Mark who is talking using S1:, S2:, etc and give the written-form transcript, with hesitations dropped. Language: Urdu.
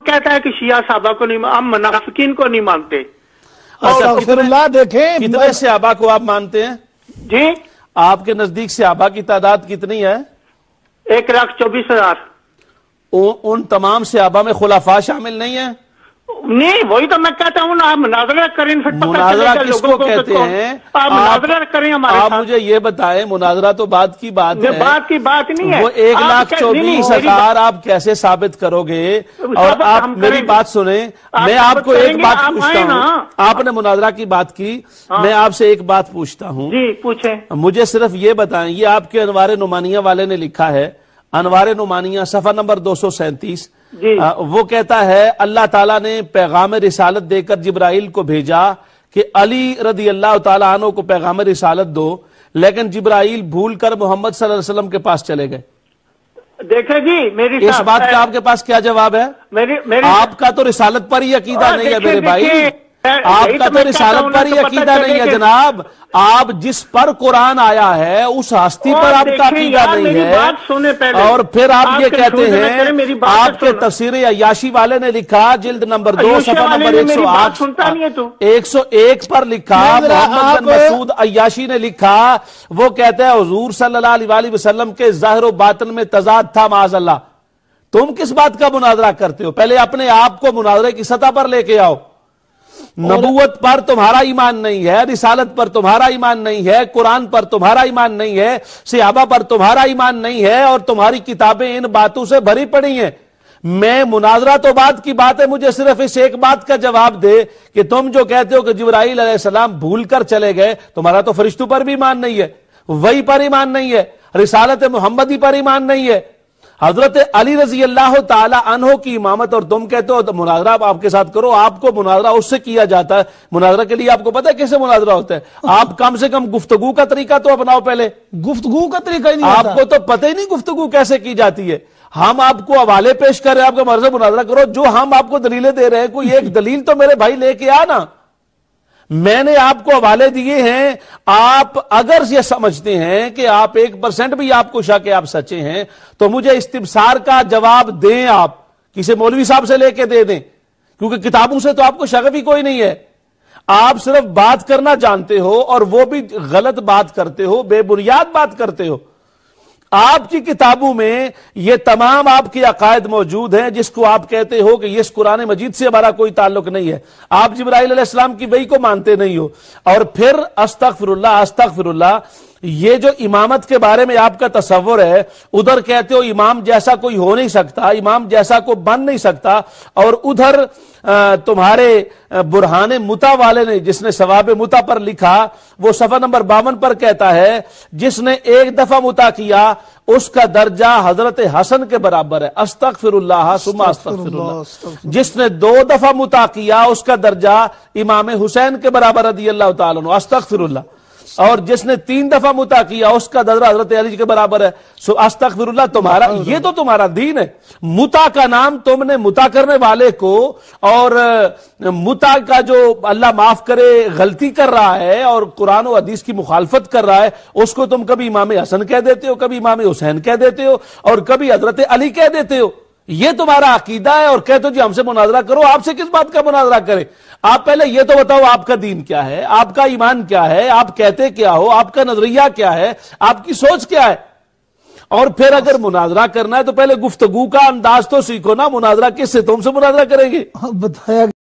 S1: کہتا ہے کہ شیعہ صحابہ کو نہیں، ہم منافقین کو نہیں مانتے۔
S2: اچھا دیکھیں
S3: کتنے صحابہ کو آپ مانتے ہیں؟
S1: جی
S3: آپ کے نزدیک صحابہ کی تعداد کتنی ہے؟
S1: 1,24,000۔
S3: ان تمام صحابہ میں خلفاء شامل نہیں ہیں؟
S1: نہیں، وہی تو میں کہتا ہوں نا، آپ مناظرہ کریں پھر پتہ
S3: مناظرہ
S1: چلے گا
S3: کس
S1: لوگوں
S3: کو کہتے ہیں؟
S1: آپ مناظرہ کریں ہمارے
S3: آپ
S1: ساتھ۔
S3: مجھے یہ بتائیں، مناظرہ تو بات کی بات ہے،
S1: بات کی بات نہیں ہے۔
S3: وہ 1,24,000 آپ کیسے ثابت کرو گے؟ اور آپ میری بات سنیں، میں آپ کو ایک بات پوچھتا ہوں، آپ نے مناظرہ کی بات کی، میں آپ سے ایک بات پوچھتا ہوں۔
S1: جی پوچھیں۔
S3: مجھے صرف یہ بتائیں، یہ آپ کے انوار نمانیہ والے نے لکھا ہے، انوار نمانیہ صفحہ نمبر 237، وہ کہتا ہے اللہ تعالیٰ نے پیغام رسالت دے کر جبرائیل کو بھیجا کہ علی رضی اللہ تعالیٰ عنہ کو پیغام رسالت دو، لیکن جبرائیل بھول کر محمد صلی اللہ علیہ وسلم کے پاس چلے گئے۔
S1: دیکھیں جی میری
S3: اس بات کا آپ کے پاس کیا جواب ہے؟ آپ کا تو رسالت پر ہی عقیدہ نہیں ہے میرے بھائی، آپ کا تو رسالت پر ہی عقیدہ نہیں ہے جناب، آپ جس پر قرآن آیا ہے اس ہستی پر آپ کا عقیدہ نہیں ہے، اور پھر آپ یہ کہتے ہیں، آپ کے تفسیر عیاشی والے نے لکھا جلد نمبر 2 صفحہ نمبر 101 پر لکھا، محمد بن مسعود عیاشی نے لکھا، وہ کہتا ہے حضور صلی اللہ علیہ وسلم کے ظاہر و باطن میں تضاد تھا معاذ اللہ۔ تم کس بات کا مناظرہ کرتے ہو؟ پہلے اپنے آپ کو مناظرے کی سطح پر لے کے آؤ۔ نبوت پر تمہارا ایمان نہیں ہے، رسالت پر تمہارا ایمان نہیں ہے، قرآن پر تمہارا ایمان نہیں ہے، صحابہ پر تمہارا ایمان نہیں ہے، اور تمہاری کتابیں ان باتوں سے بھری پڑی ہیں۔ میں مناظرہ تو بات کی بات ہے، مجھے صرف اس ایک بات کا جواب دے کہ تم جو کہتے ہو کہ جبرائیل علیہ السلام بھول کر چلے گئے، تمہارا تو فرشتوں پر بھی ایمان نہیں ہے، وحی پر ایمان نہیں ہے، رسالت محمدی پر ایمان نہیں ہے، حضرت علی رضی اللہ تعالی عنہ کی امامت، اور تم کہتے ہو مناظرہ آپ کے ساتھ کرو۔ آپ کو مناظرہ اس سے کیا جاتا ہے، مناظرہ کے لیے آپ کو پتہ ہے کیسے مناظرہ ہوتا ہے؟ آپ کم سے کم گفتگو کا طریقہ تو اپناؤ پہلے۔
S2: گفتگو کا طریقہ ہی نہیں
S3: آپ کو تو پتہ ہی نہیں گفتگو کیسے کی جاتی ہے۔ ہم آپ کو حوالے پیش کر رہے ہیں، آپ کا مرضی مناظرہ کرو، جو ہم آپ کو دلیلیں دے رہے ہیں کوئی ایک دلیل تو میرے بھائی لے کے آنا۔ میں نے آپ کو حوالے دیے ہیں، آپ اگر یہ سمجھتے ہیں کہ آپ 1% بھی آپ کو شک ہے آپ سچے ہیں تو مجھے استفسار کا جواب دیں، آپ کسی مولوی صاحب سے لے کے دے دیں، کیونکہ کتابوں سے تو آپ کو شک بھی کوئی نہیں ہے، آپ صرف بات کرنا جانتے ہو، اور وہ بھی غلط بات کرتے ہو، بے بنیاد بات کرتے ہو۔ آپ کی کتابوں میں یہ تمام آپ کی عقائد موجود ہیں، جس کو آپ کہتے ہو کہ اس قرآن مجید سے ہمارا کوئی تعلق نہیں ہے، آپ جبرائیل علیہ السلام کی وحی کو مانتے نہیں ہو، اور پھر استغفر اللہ، یہ جو امامت کے بارے میں آپ کا تصور ہے، ادھر کہتے ہو امام جیسا کوئی ہو نہیں سکتا، امام جیسا کوئی بن نہیں سکتا، اور ادھر تمہارے برہان متا والے نے جس نے ثواب متا پر لکھا، وہ صفحہ نمبر 52 پر کہتا ہے جس نے ایک دفعہ متا کیا اس کا درجہ حضرت حسن کے برابر ہے، استغفر اللہ ثم استغفر اللہ، جس نے 2 دفعہ متا کیا اس کا درجہ امام حسین کے برابر رضی اللہ تعالیٰ عنہ، استغفر اللہ، اور جس نے 3 دفعہ متا کیا اس کا درجہ حضرت علی کے برابر ہے، استغفر اللہ۔ تمہارا یہ تو تمہارا دین ہے، متا کا نام تم نے متا کرنے والے کو، اور متا کا جو اللہ معاف کرے غلطی کر رہا ہے اور قرآن و حدیث کی مخالفت کر رہا ہے، اس کو تم کبھی امام حسن کہہ دیتے ہو، کبھی امام حسین کہہ دیتے ہو، اور کبھی حضرت علی کہہ دیتے ہو۔ یہ تمہارا عقیدہ ہے، اور کہتے ہو جی ہم سے مناظرہ کرو۔ آپ سے کس بات کا مناظرہ کرے؟ آپ پہلے یہ تو بتاؤ آپ کا دین کیا ہے، آپ کا ایمان کیا ہے، آپ کہتے کیا ہو، آپ کا نظریہ کیا ہے، آپ کی سوچ کیا ہے، اور پھر اگر مناظرہ کرنا ہے تو پہلے گفتگو کا انداز تو سیکھو نا۔ مناظرہ کس سے؟ تم سے مناظرہ کریں گے؟
S2: بتایا